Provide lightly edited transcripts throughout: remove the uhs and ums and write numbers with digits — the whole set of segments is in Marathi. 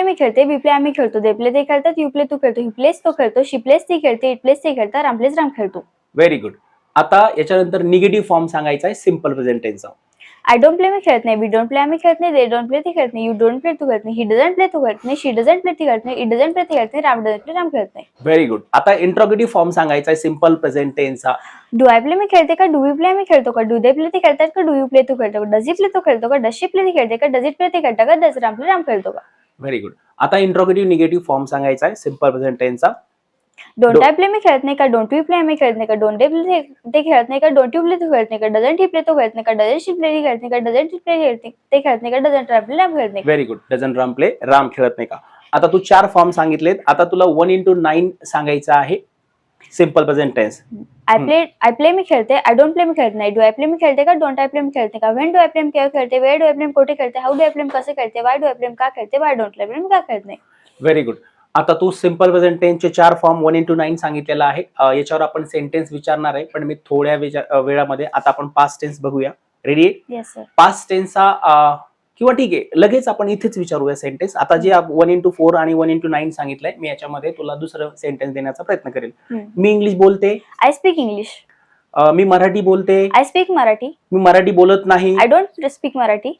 मी खेळते, वी प्ले आम्ही खेळतो, दे प्ले ते खेळतात, यू प्ले तू खेळतो, ही प्लेस तो खेळतो, शी प्लेस ती खेळते, इट प्लेस ते खेळतात, राम प्लेस राम खेळतो. Very good. आता याच्यानंतर निगेटिव्ह फॉर्म सांगायचा आहे सिम्पल प्रेझेंट टेन्सचा. आय डोंट प्ले मी खेळत नाही, वी डोंट प्ले आम्ही खेळत नाही, दे डोंट प्ले ती खेळत नाही, यू डोंट प्ले तू खेळत नाही, ही डझंट प्ले तू खेळत नाही, शी डझंट प्ले ती खेळत नाही, इट डझंट प्ले ती खेळत नाही, राम डझंट प्ले राम खेळत नाही. Very good. आता इंट्रोगेटिव्ह फॉर्म सांगायचा आहे सिम्पल प्रेझेंट टेन्सचा. डू आय प्ले मी खेळते का, डू वी प्ले आम्ही खेळतो का, डू दे प्ले ती खेळतात का, डू यू प्ले तू खेळतो का, डज ही प्ले तू खेळतो का, डज शी प्ले ती खेळते का, डज इट प्ले ती खेळतो का, डज राम प्ले राम खेळतो का. Very good. आता इंट्रोगेटिव्ह निगेटिव्ह फॉर्म सांगायचा आहे सिम्पल प्रेझेंट टेन्सचा. डोंट आय प्ले मी खेळत नाही का, डोंट वी प्ले आम्ही खेळत नाही का, डोंट दे प्ले ते खेळत नाही का, डोंट यू प्ले तू खेळत नाही का, डझंट ही प्ले तो खेळत नाही का, डझंट शी प्ले ती खेळत नाही का, डझंट ही प्ले ते खेळत नाही का, डझंट राम प्ले राम खेळत नाही. Very good. Doesn't Ram play Ram खेळत नाही का. आता तू 4 फॉर्म सांगितलेत. आता तुला 1 into 9 सांगायचं आहे simple present tense. I play मी खेळते, आय डोंट प्ले मी खेळत नाही, डू आय प्ले मी खेळते का, डोंट आय प्ले मी खेळते का, व्हेन डू आय प्ले केव्हा खेळते, वेअर डू आय प्ले कोठे खेळते, हाऊ डू आय प्ले कसे खेळते, वाय डू आय प्ले का खेळते, वाय डोंट आय प्ले का खेळत नाही. Very good. आता तू सिम्पल प्रेझेंट टेन्सचे 4 फॉर्म 1 into 9 सांगितलेला आहे. याच्यावर आपण सेंटेन्स विचारणार आहे, पण मी थोड्या वेळामध्ये आता आपण पास्ट टेन्स बघूया. रेडी आहे? Yes sir. पास्ट टेन्सचा किंवा ठीक आहे लगेच आपण इथेच विचारूया सेंटेन्स. आता जे 1 into 4 आणि 1 into 9 सांगितलंय, मी याच्यामध्ये तुला दुसरं सेंटेन्स देण्याचा प्रयत्न करेल. मी इंग्लिश बोलते, आय स्पीक इंग्लिश. मी मराठी बोलते, आय स्पीक मराठी. मी मराठी बोलत नाही, आय डोंट स्पीक मराठी.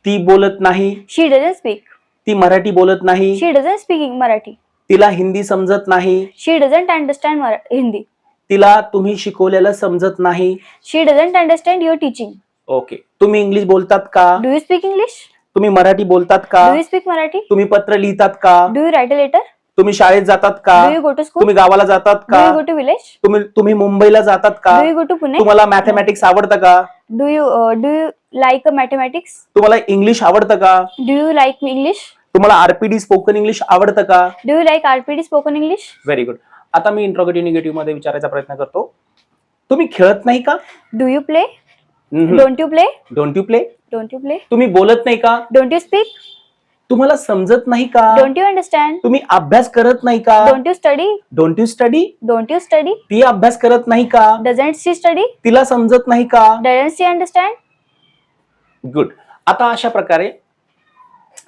ती बोलत नाही, शी डझंट स्पीक. ती मराठी बोलत नाही, शी डझंट स्पीक मराठी. तिला हिंदी समजत नाही, शी डझंट अंडरस्टँड हिंदी. तिला तुम्ही शिकवलेलं समजत नाही, she doesn't understand your teaching. Okay. तुम्ही इंग्लिश बोलतात का, डू यू स्पीक इंग्लिश. तुम्ही मराठी बोलतात का, डू यू स्पीक मराठी. तुम्ही पत्र लिहितात का, do you write a letter. तुम्ही शाळेत जातात का, do you go to school. तुम्ही गावाला जातात डू का, यू गो टू विलेज. तुम्ही मुंबईला जातात का, do you go to Pune. तुम्हाला मॅथमॅटिक्स आवडतं का, डू यू लाईक मॅथमॅटिक्स. तुम्हाला इंग्लिश आवडतं का, डू यू लाईक इंग्लिश. तुम्हाला आरपीडी स्पोकन इंग्लिश आवडतं का. Do you like RPD spoken English. Very good. आता मी इंट्रोगेटिव्ह निगेटिव्ह मध्ये विचारायचा प्रयत्न करतो. तुम्ही खेळत नाही का, do you play. Don't you play. Don't you play. Don't you play. तुम्ही बोलत नाही का, डोंट यू स्पीक. तुम्हाला समजत नाही का, डोंट यू अंडरस्टँड. तुम्ही अभ्यास करत नाही का, don't you study. Don't you study. Don't you study. ती अभ्यास करत नाही का, डझंट शी स्टडी. तिला समजत नाही का. Doesn't she understand. गुड. आता अशा प्रकारे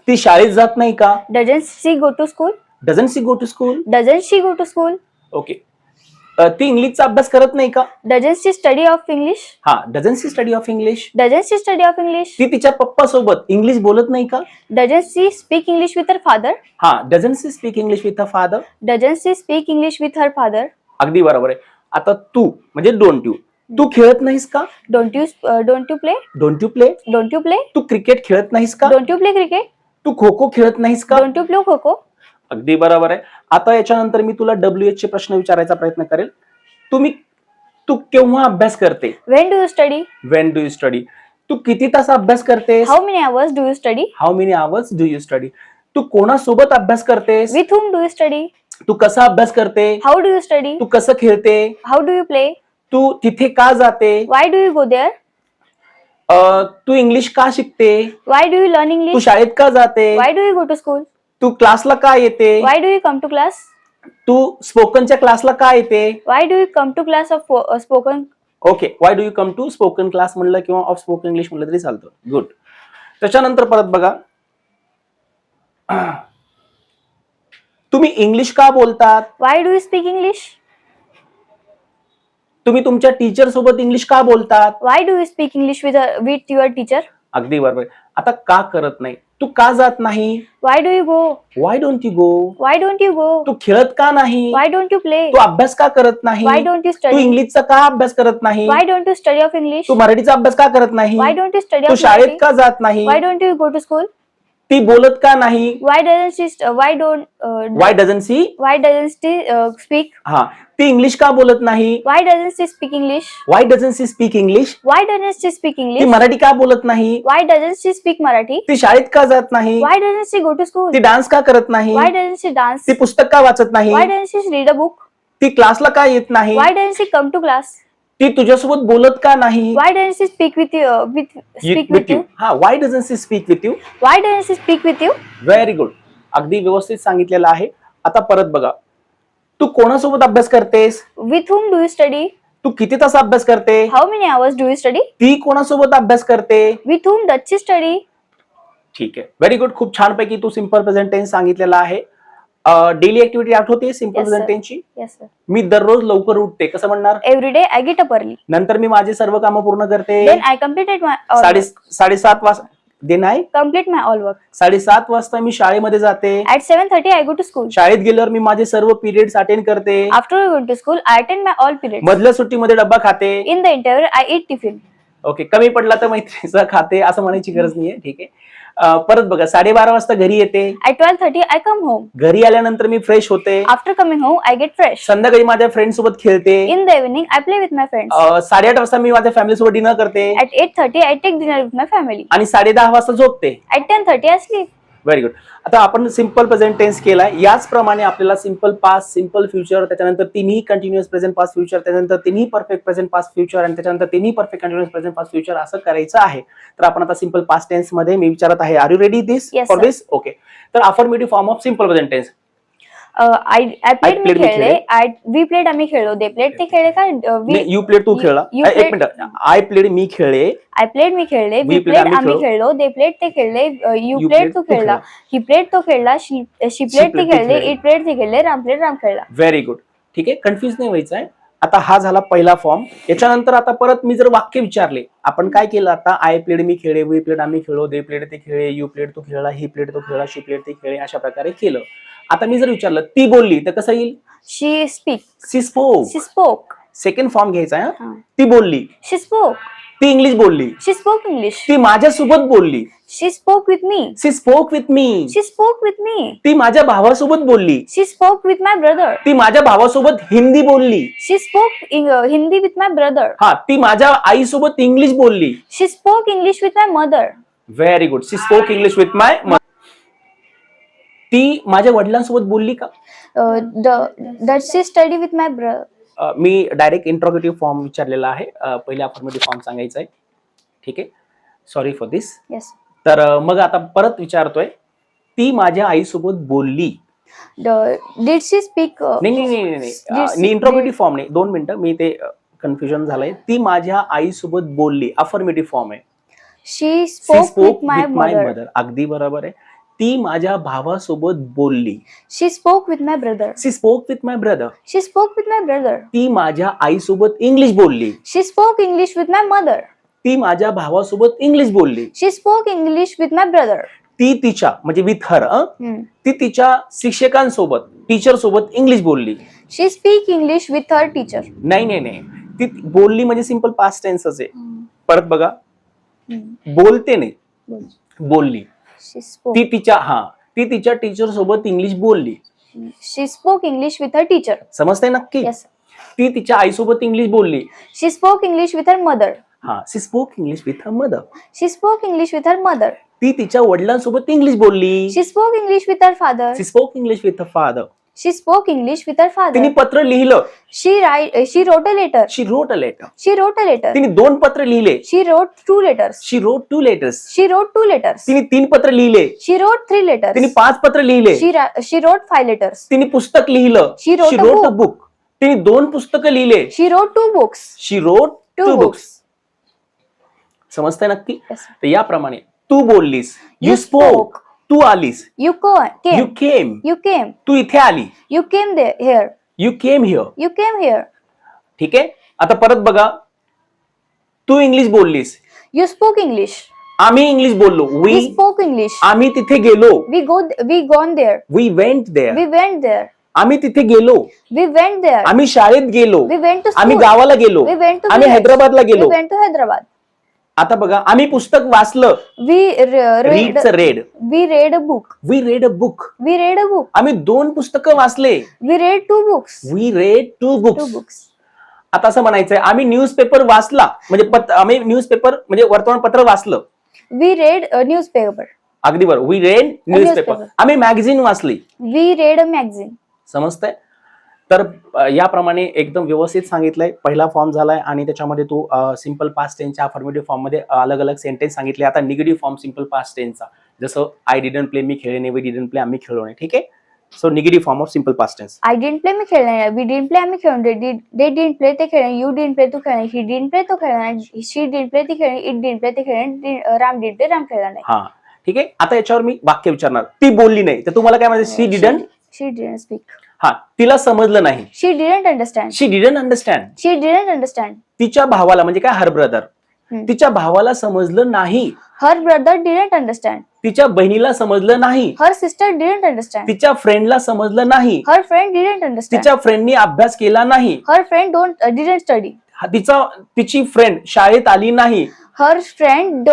ती शाळेत जात नाही का, doesn't she go to school. Doesn't she go to school. Doesn't she go to school. Okay. ती इंग्लिशचा अभ्यास करत नाही का, doesn't she study of English. हा doesn't she study of English. Doesn't she study of English. ती तिच्या पप्पा सोबत इंग्लिश बोलत नाही का, doesn't she speak English with her father. हा doesn't she speak English with a father. Doesn't she speak English with her father. अगदी बरोबर आहे. आता तू म्हणजे डोंट यू, तू खेळत नाहीस का, don't you play. Don't you play. Don't you play. तू क्रिकेट खेळत नाहीस का, डोंट यू प्ले क्रिकेट. तू खो खो खेळत नाहीस का, don't you play kho kho. अगदी बरोबर आहे. आता याच्यानंतर मी तुला WH चे प्रश्न विचारायचा प्रयत्न करेल. तू केव्हा अभ्यास करते, when do you study. When do you study. तू किती तास अभ्यास करतेस, how many hours do you study. How many hours do you study. तू कोणासोबत अभ्यास करतेस, with whom do you study. तू कसा अभ्यास करते, हाऊ डू यू स्टडी. तू कसं खेळते, हाऊ डू यू प्ले. तू तिथे का जाते, why do you go there. तू इंग्लिश का शिकते, why do you learn Tu English. शाळेत का जाते, why do you go to school. तू क्लासला का येते, why do you come to class. तू स्पोकनच्या क्लासला का येते. Why do you come to class of spoken. Okay. Why do you come to spoken class म्हणलं किंवा ऑफ स्पोकन इंग्लिश म्हणलं तरी चालतं. गुड. त्याच्यानंतर परत बघा, तुम्ही इंग्लिश का बोलतात, Y do you speak English. तुम्ही तुमच्या टीचर सोबत इंग्लिश का बोलतात, Y do you speak English with your teacher. अगदी बरोबर. आता का करत नाही, तू का जात नाही, why do you go. Why don't you go. Why don't you go. तू खेळत का नाही, वाय डोंट यू प्ले. तू अभ्यास का करत नाही, वाय डोंट यू तू स्टडी. इंग्लिशचा का अभ्यास करत नाही, why don't you study of English. तू मराठीचा अभ्यास का करत नाही, वाय डोंट यू स्टडी तू ऑफ शाळेत का जात नाही, why don't you go to school. ती बोलत का नाही, why doesn't she why don't why doesn't she. Why doesn't she speak. हा ती इंग्लिश का बोलत नाही, why doesn't she speak English. Why doesn't she speak English. Why doesn't she speak ती इंग्लिश. मराठी का बोलत नाही, why doesn't she speak Marathi. ती शाळेत का जात नाही, why doesn't she go to school. ती डान्स का करत नाही, वाय डझंट शी डान्स. ती पुस्तक का वाचत नाही, why doesn't she read a book. ती क्लासला का येत नाही, why doesn't she come to class. ती तुझ्यासोबत बोलत का नाही, why doesn't she speak with speak with you. हा why doesn't she speak with you. Why doesn't she speak with you. Very good. अगदी व्यवस्थित सांगितलेलं आहे. आता परत बघा, तू कोणासोबत अभ्यास करतेस, with whom do you study. तू किती तास अभ्यास करते, how many hours do you study. ती कोणासोबत अभ्यास करते, with whom does she study. ठीक आहे, व्हेरी गुड. खूप छानपैकी तू सिम्पल प्रेझेंट टेन्स सांगितलेला आहे. डेली ऍक्टिव्हिटी आठवते simple Yes, present sir. टेन्सची? Yes, sir. मी दररोज लवकर उठते, कसं म्हणणार? Every day I get up early. नंतर मी माझे सर्व कामं पूर्ण करते. Then I completed my all work. 7:30 वाजता देन आहे. Complete my all work. 7:30 वाजता मी शाळेमध्ये जाते. At 7:30 I go to school. शाळेत गेल्यावर मी माझे सर्व पिरियड्स अटेंड करते. After going to school, I attend my all periods. मधल्या सुट्टीमध्ये डब्बा खाते. In the interval, I eat tiffin. Okay, कमी पडला तर मैत्रिणीचा खाते असं म्हणायची गरज नाहीये. ठीक आहे. परत बघा 12:30 वाजता घरी येते. At 12:30 I come home. घरी आल्यानंतर मी फ्रेश होते. After coming home, I get fresh. संध्याकाळी माझ्या फ्रेंड सोबत खेळते. In the evening, I play with my friends. 8:30 वाजता मी माझ्या फॅमिली सोबत डिनर करते. At 8:30 I take dinner with my family. आणि 10:30 वाजता झोपते. At 10:30 I sleep. Very good. आता आपण सिम्पल प्रेझेंट टेन्स केलाय. याचप्रमाणे आपल्याला सिम्पल पास्ट, सिम्पल फ्युचर, त्याच्यानंतर तिन्ही कंटिन्युअस प्रेझेंट पास्ट फ्युचर, त्याच्यानंतर तिन्ही परफेक्ट प्रेझेंट पास्ट फ्युचर आणि त्याच्यानंतर तिन्ही perfect continuous present past future असं करायचं आहे. तर आपण आता सिम्पल पास्ट टेन्स मध्ये मी विचारत आहे, are you ready this Yes, for sir. This? Okay. तर affirmative form of simple present tense. I played played मी मी खेळले. We played आम्ही खेळलो. They played ते खेळले का? यू प्लेड तू खेळला. you एक played- मिनिट. आय प्लेड मी खेळले. I played मी खेळले. We We played played आम्ही आम्ही खेळलो. खेळलो. They played ते खेळले. You You played played तू तू खेळला. खेळला. He played तो खेळला. She played ते played ती खेळले. खेळली. It played ते खेळले. Ram played राम खेळला. Very good. ठीक आहे, कन्फ्युज नाही व्हायचं आहे. आता हा झाला पहिला फॉर्म. याच्यानंतर आता परत मी जर वाक्य विचारले, आपण काय केलं आता? आय प्लेड मी खेळे, वी प्लेड आम्ही खेळलो, दे प्लेड ते खेळे, यू प्लेड तो खेळला, ही प्लेड तो खेळला, शी प्लेड ते खेळे, अशा प्रकारे केलं. आता मी जर विचारलं ती बोलली तर कसं येईल? She speak. She spoke. She spoke. Second form घ्यायचा आहे. हा. ती बोलली, She spoke. ती इंग्लिश बोलली, She spoke English. ती माझ्यासोबत बोलली, She spoke with me. She spoke with me, She spoke with me. ती माझ्या भावासोबत बोलली, She spoke with my brother. ती माझ्या भावासोबत हिंदी बोलली. She spoke Hindi with my brother. हा, ती माझ्या आईसोबत इंग्लिश बोलली. She spoke English with my mother. Very good. She spoke English with my mother. ती माझ्या वडिलांसोबत बोलली का? That she study with my brother. Me direct interrogative form विचारलेला आहे. पहिले अफर्मेटिव्ह फॉर्म सांगायचा आहे. ठीक आहे, सॉरी फॉर दिस. Yes. तर मग आता परत विचारतोय, ती माझ्या आईसोबत बोलली. Did she speak? नाही, इंट्रोगेटिव्ह फॉर्म नाही. 2 मिनिटं, मी ते कन्फ्युजन झालंय. ती माझ्या आईसोबत बोलली, अफर्मेटिव्ह फॉर्म आहे. She she spoke spoke with my with my mother. Mother. अगदी बरोबर आहे. ती माझ्या भावासोबत बोलली. She spoke with my brother. She spoke with my brother. She spoke with my brother. ती माझ्या आईसोबत इंग्लिश बोलली. She spoke English with my mother. ती माझ्या भावासोबत इंग्लिश बोलली. She spoke English with my brother. ती तिच्या म्हणजे विथ हर, Hmm. ती तिच्या शिक्षकांसोबत, टीचर सोबत इंग्लिश बोलली. She speak English with her teacher. नाही नाही नाही, ती बोलली म्हणजे सिंपल पास्ट टेन्सच आहे. परत बघा, Hmm. बोलते नाही, बोलली. She spoke. ती तिच्या टीचर सोबत इंग्लिश बोलली. She spoke English with her teacher. समजते नक्की? Yes. ती तिच्या आईसोबत इंग्लिश बोलली. She spoke English with her mother. हा, she spoke English with her mother. She spoke English with her mother. ती तिच्या वडिलांसोबत इंग्लिश बोलली. She spoke English with her father. She spoke English with her father. She spoke English with her तिने father. पत्र लिहिलं. She wrote a letter. She wrote a letter. She wrote a letter. तिने 2 पत्र लिहिले. She wrote 2 letters. She wrote 2 letters. She wrote 2 letters. तिने 3 पत्र लिहिले. She wrote 3 letters. तिने 5 पत्र लिहिले. She wrote 5 letters. तिने पुस्तक लिहिलं. She wrote a a book. तिने 2 पुस्तकं लिहिले. She wrote 2 books. She wrote 2 2 books. books. समजतंय नक्की? Yes. तर याप्रमाणे तू बोललीस, यू You स्पोक, spoke. तू आलीस, You came. You came, You came. तू इथे आली, You came here. You came here. You came here. ठीक आहे. आता परत बघा, तू इंग्लिश बोललीस, You spoke English. आम्ही इंग्लिश बोललो, We वी spoke English. आम्ही तिथे गेलो, We gone there. We went there. We went there. आम्ही तिथे गेलो, We went there. आम्ही शाळेत गेलो, We went to आम्ही school. गावाला गेलो, We went to आम्ही village. हैदराबादला We गेलो. went to Hyderabad. आता बघा, आम्ही पुस्तक वाचलं, We read. रीडचं read. We read a book. We read a book. We read a book. आम्ही 2 पुस्तकं वाचले, We read 2 books. We read 2 2 books. books. आता असं म्हणायचंय, आम्ही न्यूजपेपर वाचला, म्हणजे आम्ही न्यूजपेपर म्हणजे वर्तमानपत्र वाचलं. We read a newspaper. अगदी बरोबर, वी रेड न्यूजपेपर. newspaper. आम्ही मॅगझिन वाचली. We read a magazine. समजतंय? तर याप्रमाणे एकदम व्यवस्थित सांगितलंय. पहिला फॉर्म झालाय आणि त्याच्यामध्ये तू सिंपल पास्ट टेन्सच्या अफर्मेटिव्ह फॉर्म मध्ये अलग अलग सेंटेन्स सांगितले. आता निगेटिव्ह फॉर्म सिंपल पास्ट टेन्सचा, जसं आय डिडंट प्ले मी खेळले नाही, वी डिडंट प्ले आम्ही खेळलो नाही. ठीक आहे. So negative form of simple past tense. I didn't play मी खेळले नाही. We didn't play आम्ही खेळलो. They didn't play ते खेळले. You didn't play तू खेळला नाही. He didn't play तो खेळला नाही. She didn't play ती खेळली. It didn't play ते खेळले. राम didn't play राम खेळला नाही. हा, ठीक आहे. आता याच्यावर मी वाक्य विचारणार, ती बोलली नाही, तर तुम्हाला काय म्हणायचं? शी डिडंट. She didn't speak. हा, तिला समजलं नाही. She didn't understand. She didn't understand. She didn't understand. तिच्या भावाला म्हणजे काय? Her brother. तिच्या भावाला समजलं नाही. Her brother didn't understand. तिच्या बहिणीला समजलं नाही. Her sister didn't understand. तिच्या फ्रेंडला समजलं नाही. Her friend didn't understand. तिच्या फ्रेंडनी अभ्यास केला नाही. Her friend didn't study. तिची फ्रेंड शाळेत आली नाही. Her friend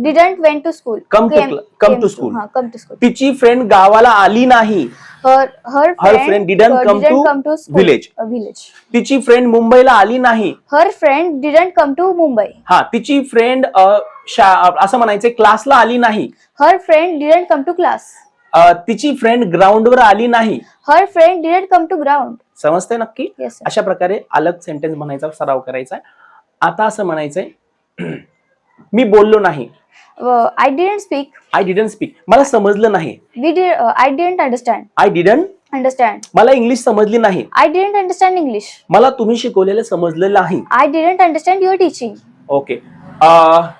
didn't went to school. Come to school. Come to school. तिची फ्रेंड गावाला आली नाही. Her friend didn't come to school. village. तिची फ्रेंड मुंबईला आली नाही. Her friend didn't come to Mumbai. हा, तिची फ्रेंड असं म्हणायचं क्लासला आली नाही. Her friend didn't come to class. तिची फ्रेंड ग्राउंडवर आली नाही. Her friend didn't come to ground. समजतंय नक्की? Yes, sir. अशा प्रकारे अलग सेंटेन्स म्हणायचा सराव करायचा. आता असं म्हणायचंय, मी बोललो नाही. I didn't speak. I didn't speak. मला समजलं नाही. I didn't understand. I didn't Understand. मला इंग्लिश समजली नाही. I didn't understand English. मला तुम्ही शिकवलेलं समजलं नाही. I didn't understand your teaching. Okay.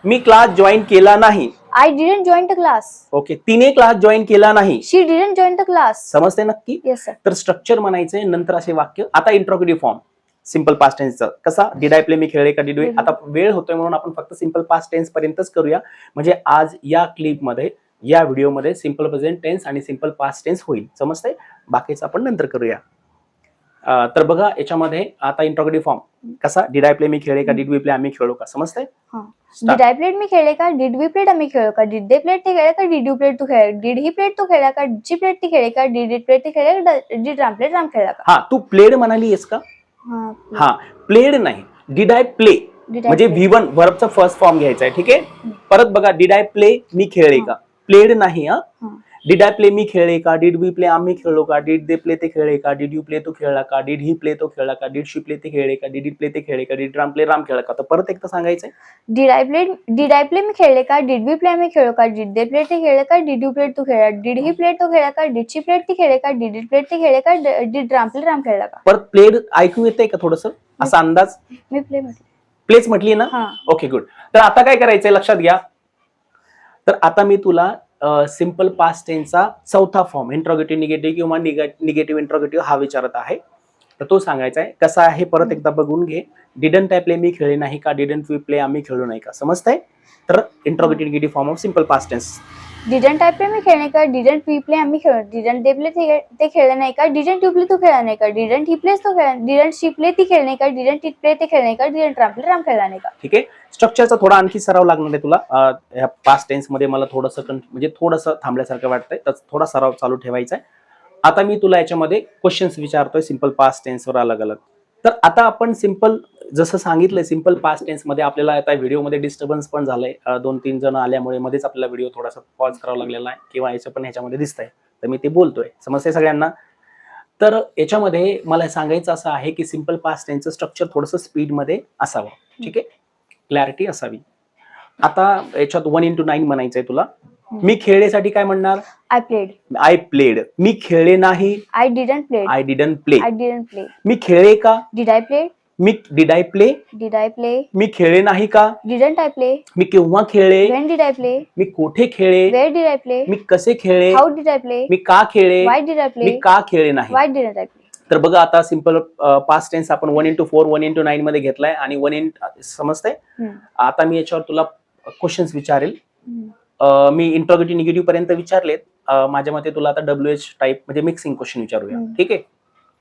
Me class join केला नाही. I didn't join the class. Okay. तिने क्लास जॉईन केला नाही. She didn't join the class. समजते नक्की? Yes, sir. तर स्ट्रक्चर म्हणायचंय, नंतर असे वाक्य. आता इंट्रोगेटिव्ह फॉर्म सिंपल पास्ट टेन्सचा कसा? डिड आय प्ले, मी खेळले का? Did we. आता वेळ होतोय म्हणून आपण फक्त सिंपल पास्ट टेन्स पर्यंतच करूया. म्हणजे आज या क्लिपमध्ये, या व्हिडिओमध्ये सिंपल प्रेझेंट टेन्स आणि सिंपल पास्ट टेन्स होईल. समजतंय? बाकीचं आपण नंतर करूया. तर बघा याच्यामध्ये आता इंट्रोगेटिव्ह फॉर्म कसा? डिड आय प्ले, मी खेळले का? डिड वी प्ले, आम्ही खेळलो का? समजतंय? Did I played, मी खेळले का? Did we played, आम्ही खेळलो का? Did they played, ते खेळले का? Did you played, तू खेळ? Did he played, तो खेळला का? Did she played, ती खेळले का? Did it played, ते खेळले का? Did Ram played, राम खेळला का? हा, तू प्लेड म्हणाली आहेस का? हा, प्लेड नाही. डिड आय प्ले म्हणजे V1 वर्बचा फर्स्ट फॉर्म घ्यायचा आहे. ठीक आहे. परत बघा, डिड आय प्ले, मी खेळले का? प्लेड नाही. हा, डिड आय प्ले, मी खेळले का? डिड वी प्ले, आम्ही खेळलो का? डिड दे प्ले, ते खेळले का? डिड यू प्ले, तो खेळला का? डिड ही प्ले, तो खेळला का? डिड शी प्ले, ते खेळले का? डिड इट प्ले, ते खेळले का? डिड राम प्ले, राम खेळला का? तर परत एकदा सांगायचंय. Did I play, मी खेळले का? Did we play, आम्ही खेळलो का? Did they play, ते खेळले का? Did you play, तू खेळला? Did he play, तो खेळला का? Did she play, ती खेळले का? Did it play, ते खेळले का? Did राम प्ले, राम खेळला का? परत प्लेड ऐकू येतंय का थोडस असा अंदाज? मी प्ले म्हटलं. प्लेच म्हटली ना? Okay, good. तर आता काय करायचंय लक्षात घ्या. तर आता मी तुला सिंपल पास्ट टेन्सचा चौथा फॉर्म इंट्रोगेटिव्ह निगेटिव्ह किंवा निगेटिव्ह इंट्रोगेटिव्ह हा विचारत आहे. तर तो सांगायचा आहे. कसा आहे परत एकदा बघून घे. डिडंट आय प्ले, मी खेळले नाही का? डिडंट वी प्ले, आम्ही खेळलो नाही का? समजतंय? तर interrogative negative form of simple past tense. Didn't I play, मी खेळणे का? Didn't we play, आम्ही खेळलो. Didn't they play, ते खेळले नाही का? Didn't you play, तू खेळला नाही का? Didn't he play, तो खेळला. Didn't she play, ती खेळणे का? Didn't it play, ते खेळणे का? Didn't राम play, राम खेळला नाही का? ठीक आहे. स्ट्रक्चरचा थोडा आणखी सराव लागणार आहे तुला. ह्या पास्ट टेन्स मध्ये मला थोडंसं थांबल्यासारखं वाटतंय, तर थोडा सराव चालू ठेवायचा आहे. आता मी तुला याच्यामध्ये क्वेश्चन्स विचारतोय सिंपल पास्ट टेन्सवर अलग अलग. तर आता आपण सिंपल जसं सांगितलंय सिंपल पास्ट टेन्स मध्ये आपल्याला आता व्हिडिओमध्ये डिस्टर्बन्स पण झालंय. 2-3 जण आल्यामुळे मध्येच आपल्याला व्हिडिओ थोडासा पॉज करावा लागलेला आहे किंवा याचं पण ह्याच्यामध्ये दिसतंय. तर मी ते बोलतोय. समजतंय सगळ्यांना? तर याच्यामध्ये मला सांगायचं असं आहे की सिंपल पास्ट टेन्सचं स्ट्रक्चर थोडंसं स्पीडमध्ये असावं. ठीक आहे. क्लॅरिटी असावी. आता याच्यात 1:9 म्हणायचंय तुला. मी खेळण्यासाठी काय म्हणणार? I played. I played. मी खेळले नाही. I didn't play. I didn't play. I didn't play. मी खेळले का? Did I play. मी did I play. Did I play. मी खेळले नाही का? Didn't I play. मी केव्हा खेळले? When did I play. मी कुठे खेळले? Where did I play. मी कसे खेळले? How did I play. मी का खेळले? Why did I play. मी का खेळले नाही? व्हाय डिडंट आय प्ले. तर बघा आता सिंपल पास्ट टेन्स आपण 1:4 1:9 मध्ये घेतलाय आणि समजतंय? आता मी याच्यावर तुला क्वेश्चन्स विचारेल. मी इंट्रोगेटिव्ह निगेटिव्ह पर्यंत विचारलेत. माझ्या मते तुला आता WH टाइप म्हणजे मिक्सिंग क्वेश्चन विचारूया. ठीक आहे.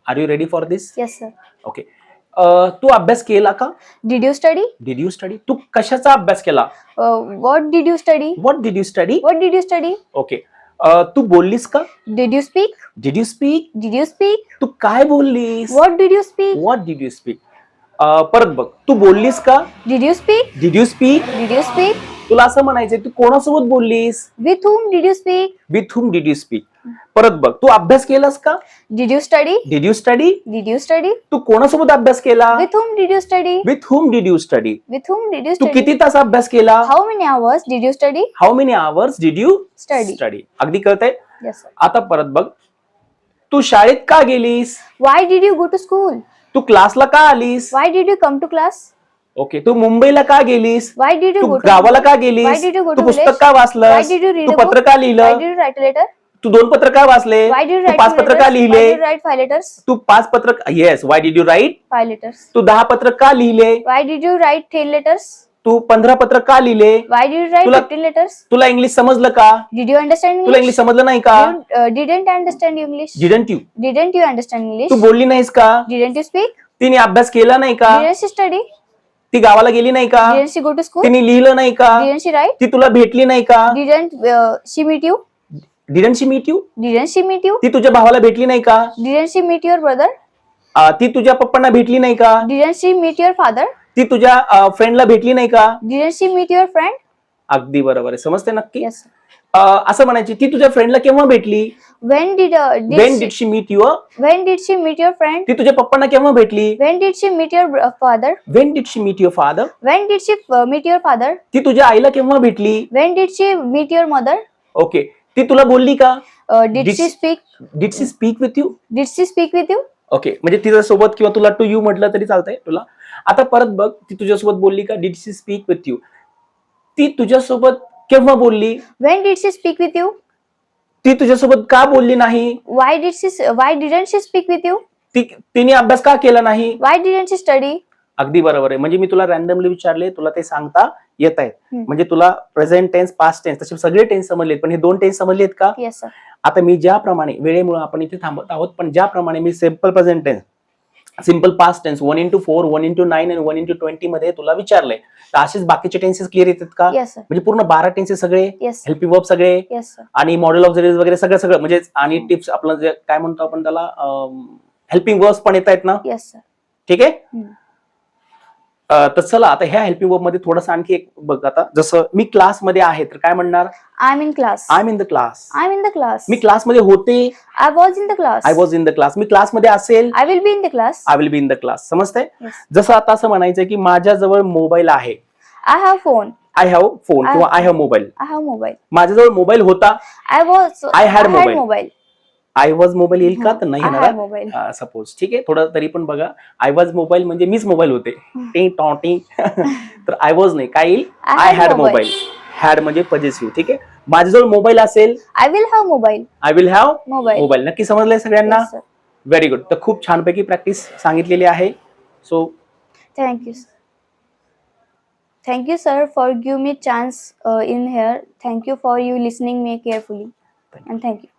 Are you ready for this? Yes sir. Okay. तू अभ्यास केला का? Did you study. Did you study. तू कशाचा अभ्यास केला? What did you study. What did you study. What did you study. Okay. तू बोललीस का? Did you speak. Did you speak. Did you speak. तू काय बोललीस? What did you speak. What did you speak. परत बघ. तू बोललीस का? Did you speak. Did you speak. Did you speak. तुला असं म्हणायचंय तू कोणासोबत बोललीस? With whom did you speak. With whom did you speak. परत बघ. तू अभ्यास केलास का? Did you study. Did you study. Did you study. तू कोणासोबत अभ्यास केला? With whom did you study. With whom did you study. With whom did you तू स्टडी. किती तास अभ्यास केला? How many hours did you study. How many hours did you study. Study. अगदी कळतंय? Yes sir. आता परत बघ. तू शाळेत का गेलीस? Why did you go to school. तू क्लासला का आलीस? Why did you come to class. Okay, तू मुंबईला का गेलीस? Why did you Tu go to गावाला का Why गेलीस? did you go Tu to पुस्तक village? का Why वाचलंस? did you read Tu a book? पत्र का Why लिहिलं? did you write a letter? तू 2 पत्र का वाचले? Why did you Tu write 5 2 पत्र letters? का Why लिहिले? did you write 5 letters? तू 5 पत्र, yes, why did you write? 5 letters. तू 10 पत्र का लिहिले? Why did you write 10 letters? तू 15 पत्र का लिहिले? Why did you write तुला- 15 letters? तुला इंग्लिश समजलं का? Did you understand तुला English? इंग्लिश समजलं नाही का? Didn't understand English? Didn't you? Didn't you understand English? तू बोलली नाहीस का? Didn't you speak? तिने अभ्यास केला नाही का? Didn't she study? ती गावाला गेली नाही का? Didn't she go to school? तिने लिहिलं नाही का? Didn't she write? ती तुला भेटली नाही का? Didn't she meet you? Didn't she meet you? Didn't she meet you? ती तुझ्या भावाला भेटली नाही का? Didn't she meet your brother? ती तुझ्या पप्पांना भेटली नाही का? Didn't she meet your father? ती तुझ्या फ्रेंडला भेटली नाही का? Didn't she meet your friend? अगदी बरोबर आहे, समजते नक्की. Yes. असं म्हणायची, ती तुझ्या फ्रेंडला केव्हा भेटली? When did when did she meet you? when did she meet your friend? ती तुझ्या पप्पांना केव्हा भेटली? When did she meet your father? When did she meet your father? When did she meet your father? ती तुझ्या आईला केव्हा भेटली? When did she meet your mother? Okay, ती तुला बोलली का? Did Did she she- speak? Did she speak with you? Did she speak with you? Okay, म्हणजे तिच्या सोबत किंवा तुला टू यू म्हटलं तरी चालतंय तुला. आता परत बघ, ती तुझ्यासोबत बोलली का? Did she speak with you? ती तुझ्यासोबत केव्हा बोलली? When did she speak with you? ती तुझ्यासोबत का बोलली नाही? Why didn't she speak with you? तिने अभ्यास का केला नाही? Why didn't she study? अगदी बरोबर आहे. म्हणजे मी तुला रॅन्डमली विचारले, तुला ते सांगता येत आहेत. हम्म. म्हणजे तुला प्रेझेंट टेन्स, पास्ट टेन्स, तसे सगळे टेन्स समजलेत, पण हे 2 टेन्स समजलेत का? Yes, sir. आता मी ज्याप्रमाणे, वेळेमुळे आपण इथे थांबत आहोत, पण ज्याप्रमाणे मी simple present tense, simple past tense 1x4, 1x9 आणि 1x20 मध्ये तुला विचारलंय, तर असेच बाकीचे टेन्सेस क्लिअर येतात का? Yes, sir. म्हणजे पूर्ण 12 टेन्सेस सगळे, Yes. हेल्पिंग वर्ब सगळे, Yes, sir. आणि मॉडेल ऑफ ऑक्झिलरीज वगैरे सगळं म्हणजे, आणि टिप्स, आपलं जे काय म्हणतो आपण त्याला, हेल्पिंग वर्ब्स पण येत आहेत ना? Yes, sir. ठीक आहे. हम्म. तर चला आता ह्या हेल्पिंग वर्ब मध्ये थोडंसं आणखी एक बघ. आता जसं मी क्लासमध्ये आहे, तर काय म्हणणार? I'm in class. I am in the class. I'm in the class. मी क्लासमध्ये होते, I was in the class. I was in the class. मी क्लासमध्ये असेल, I will be in the class. I will be in the class. समजतंय? Yes. जसं आता असं म्हणायचं की माझ्याजवळ मोबाईल आहे, I have phone. I have phone I- किंवा I have mobile. I have mobile. माझ्याजवळ मोबाईल होता, I had mobile. mobile. I was mobile येईल का? तर नाही I had येणार. mobile. सपोज, ठीक आहे, थोडं तरी पण बघा. आय वॉज मोबाईल म्हणजे मीच मोबाईल होते. टी टॉटी. तर आय वॉज नाही, काय येईल? I I had had mobile. Mobile. Had म्हणजे पॉझिटिव्ह. ठीक आहे, माझ्याजवळ मोबाईल असेल, I will have mobile. I will have Mobile. Mobile. नक्की समजलंय सगळ्यांना? Yes, sir. Very good. तर खूप छानपैकी प्रॅक्टिस सांगितलेली आहे. So Thank you, sir. Thank you, sir, for giving me chance in here. Thank you for you listening me carefully. And thank you.